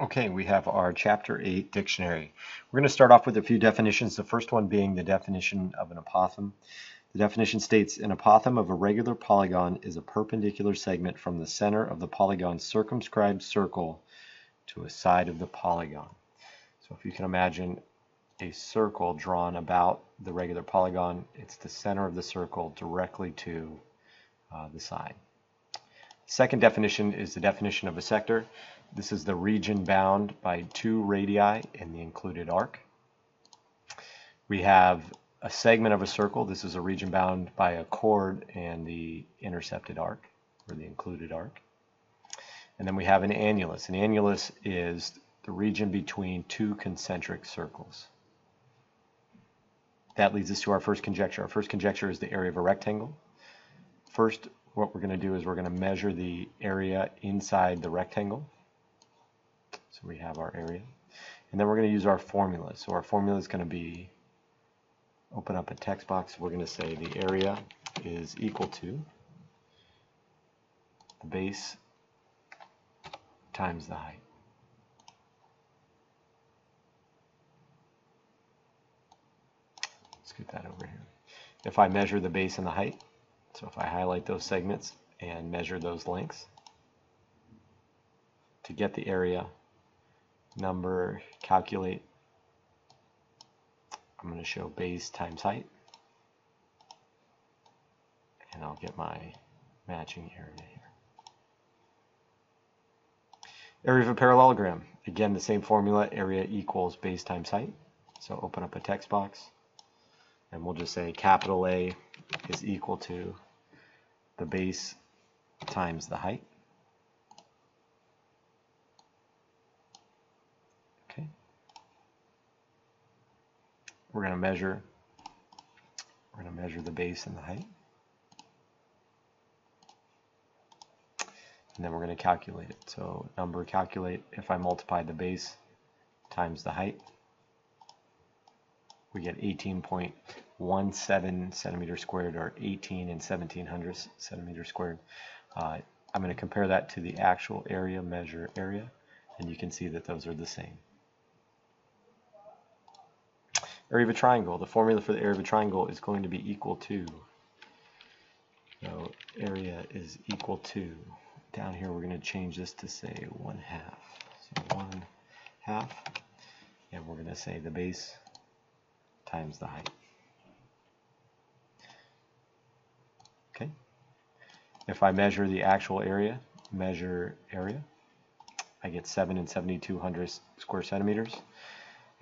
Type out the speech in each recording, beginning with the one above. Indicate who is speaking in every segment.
Speaker 1: Okay, we have our Chapter 8 dictionary. We're going to start off with a few definitions, the first one being the definition of an apothegm. The definition states, an apothegm of a regular polygon is a perpendicular segment from the center of the polygon's circumscribed circle to a side of the polygon. So if you can imagine a circle drawn about the regular polygon, it's the center of the circle directly to the side. Second definition is the definition of a sector. This is the region bound by two radii in the included arc. We have a segment of a circle. This is a region bound by a chord and the intercepted arc, or the included arc. And then we have an annulus. An annulus is the region between two concentric circles. That leads us to our first conjecture. Our first conjecture is the area of a rectangle. First, what we're going to do is we're going to measure the area inside the rectangle. So we have our area. And then we're going to use our formula. So our formula is going to be, open up a text box, we're going to say the area is equal to the base times the height. Let's get that over here. If I measure the base and the height, so if I highlight those segments and measure those lengths, to get the area, number, calculate, I'm going to show base times height, and I'll get my matching area here. Area of a parallelogram, again the same formula, area equals base times height. So open up a text box, and we'll just say capital A is equal to the base times the height. Okay. We're going to measure the base and the height. And then we're going to calculate it. So number calculate, if I multiply the base times the height, we get 18.17 centimeters squared, or 18 and 1700 centimeters squared. I'm going to compare that to the actual area, measure area, and you can see that those are the same. Area of a triangle. The formula for the area of a triangle is going to be equal to, so area is equal to, down here we're going to change this to say 1/2. So 1/2, and we're going to say the base times the height. Okay. If I measure the actual area, measure area, I get 7 and 7200 square centimeters.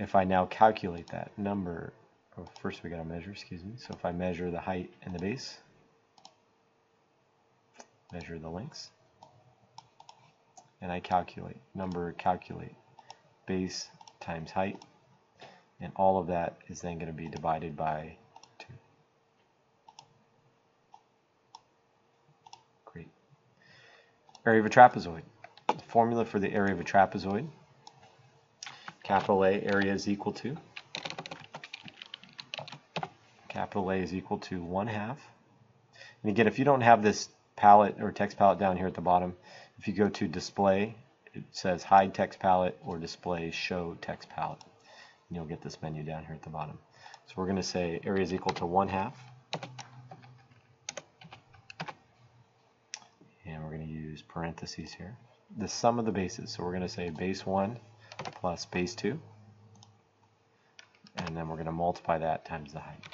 Speaker 1: If I now calculate that number, first we got to measure, excuse me. So if I measure the height and the base, measure the lengths, and I calculate, number calculate, base times height, and all of that is then going to be divided by 2. Great. Area of a trapezoid. The formula for the area of a trapezoid, capital A, area is equal to, capital A is equal to 1/2. And again, if you don't have this palette or text palette down here at the bottom, if you go to display, it says hide text palette or display show text palette. And you'll get this menu down here at the bottom. So we're going to say area is equal to 1/2. And we're going to use parentheses here. The sum of the bases. So we're going to say base 1 plus base 2. And then we're going to multiply that times the height.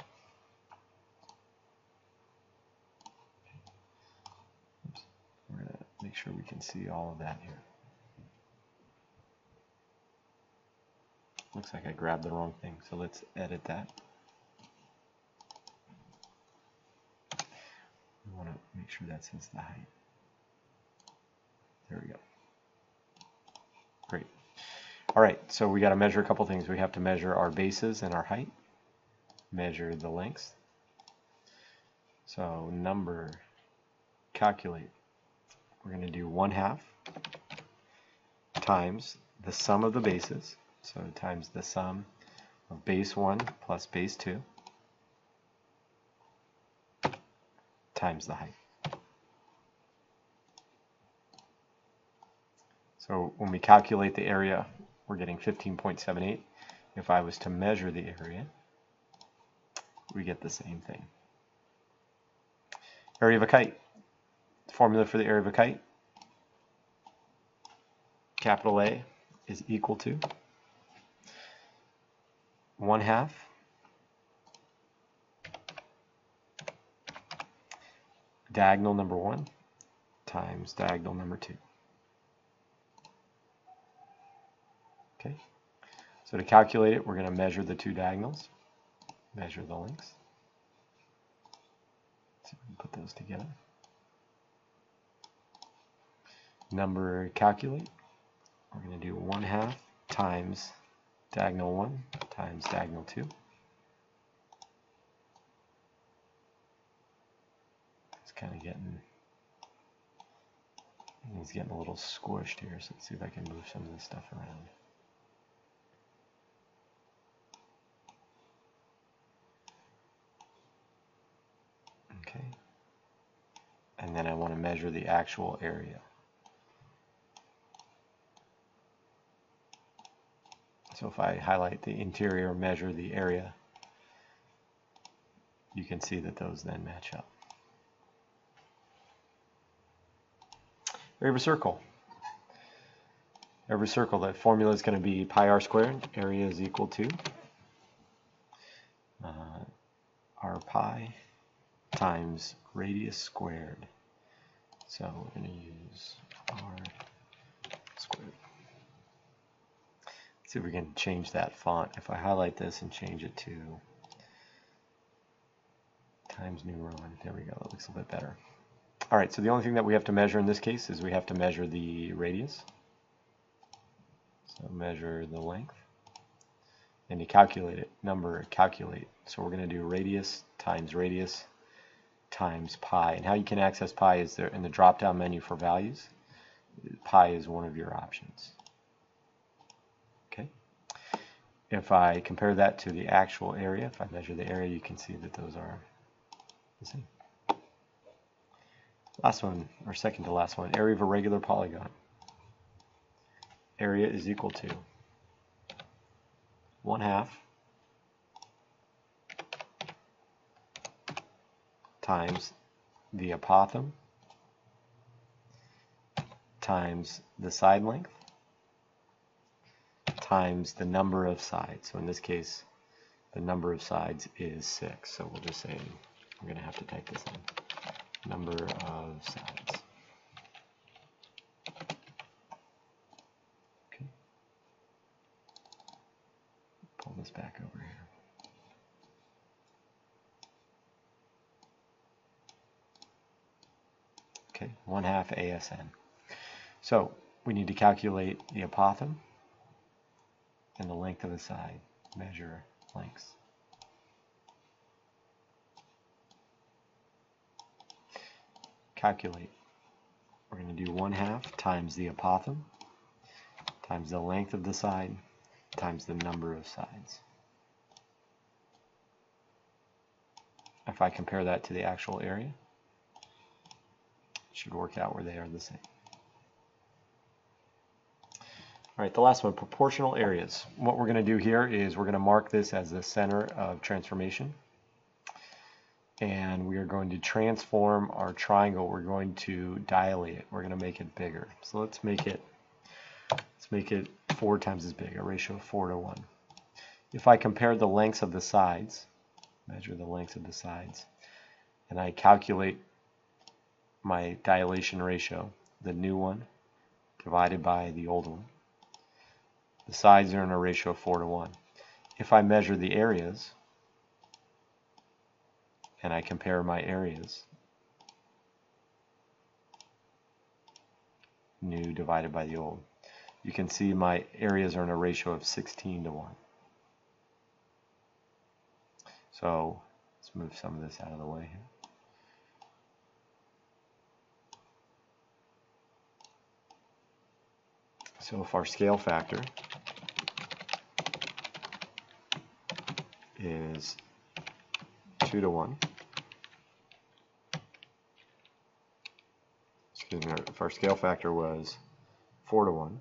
Speaker 1: Oops. We're going to make sure we can see all of that here. Looks like I grabbed the wrong thing, so let's edit that. We want to make sure that says the height. There we go. Great. All right, so we got to measure a couple things. We have to measure our bases and our height, measure the lengths. So number, calculate. We're going to do 1/2 times the sum of the bases. So times the sum of base 1 plus base 2 times the height. So So when we calculate the area, we're getting 15.78. If I was to measure the area, we get the same thing. Area of a kite. The formula for the area of a kite, capital A, is equal to 1/2 diagonal number 1 times diagonal number 2. Okay, so to calculate it, we're going to measure the two diagonals, measure the lengths. Let's see if we can put those together. Number calculate, we're going to do 1/2 times diagonal 1 times diagonal 2. It's kind of getting, he's getting a little squished here, so let's see if I can move some of this stuff around. Okay, and then I want to measure the actual area. So if I highlight the interior, measure the area, you can see that those then match up. Area of a circle. Area of a circle, the formula is going to be pi r squared. Area is equal to r pi times radius squared. So we're going to use r squared. Let's see if we can change that font. If I highlight this and change it to Times New Roman, there we go, that looks a bit better. All right, so the only thing that we have to measure in this case is we have to measure the radius. So measure the length. And to calculate it, number calculate. So we're going to do radius times pi. And how you can access pi is there in the drop-down menu for values. Pi is one of your options. Okay. If I compare that to the actual area, if I measure the area, you can see that those are the same. Last one, or second to last one, area of a regular polygon. Area is equal to 1/2 times the apothem times the side length times the number of sides. So in this case, the number of sides is 6. So we'll just say, we're going to have to type this in. Number of sides. Okay. Pull this back over here. Okay, 1/2 ASN. So we need to calculate the apothem and the length of the side. Measure lengths. Calculate. We're going to do 1/2 times the apothem times the length of the side times the number of sides. If I compare that to the actual area, it should work out where they are the same. All right, the last one, proportional areas. What we're going to do here is we're going to mark this as the center of transformation. And we are going to transform our triangle. We're going to dilate it. We're going to make it bigger. So let's make it 4 times as big, a ratio of 4 to 1. If I compare the lengths of the sides, measure the lengths of the sides, and I calculate my dilation ratio, the new one divided by the old one, the sides are in a ratio of 4 to 1. If I measure the areas, and I compare my areas, new divided by the old, you can see my areas are in a ratio of 16 to 1. So let's move some of this out of the way here. So if our scale factor is 2 to 1, excuse me, if our scale factor was 4 to 1.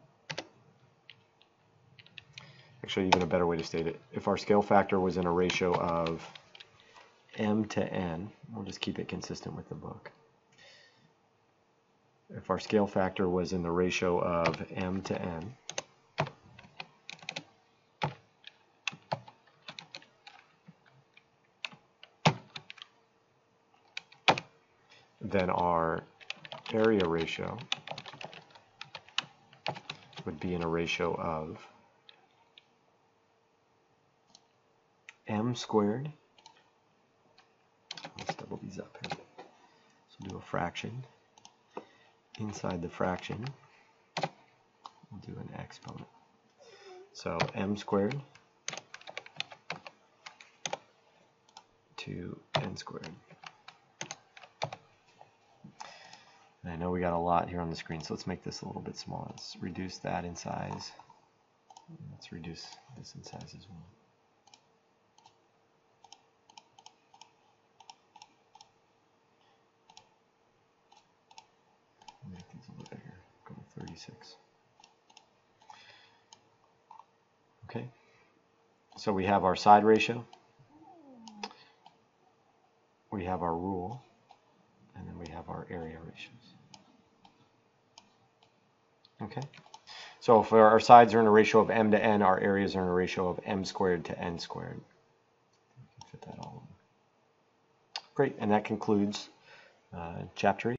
Speaker 1: Actually, even a better way to state it, if our scale factor was in a ratio of m to n, we'll just keep it consistent with the book. If our scale factor was in the ratio of m to n, then our area ratio would be in a ratio of m squared. Let's double these up here. So do a fraction. Inside the fraction, we'll do an exponent. So m squared to n squared. And I know we got a lot here on the screen, so let's make this a little bit smaller. Let's reduce that in size. Let's reduce this in size as well. Make these a little bigger. Go to 36. Okay. So we have our side ratio. We have our rule. And then we have our area ratios. Okay. So if our sides are in a ratio of m to n, our areas are in a ratio of m squared to n squared. Fit that all in. Great. And that concludes chapter 8.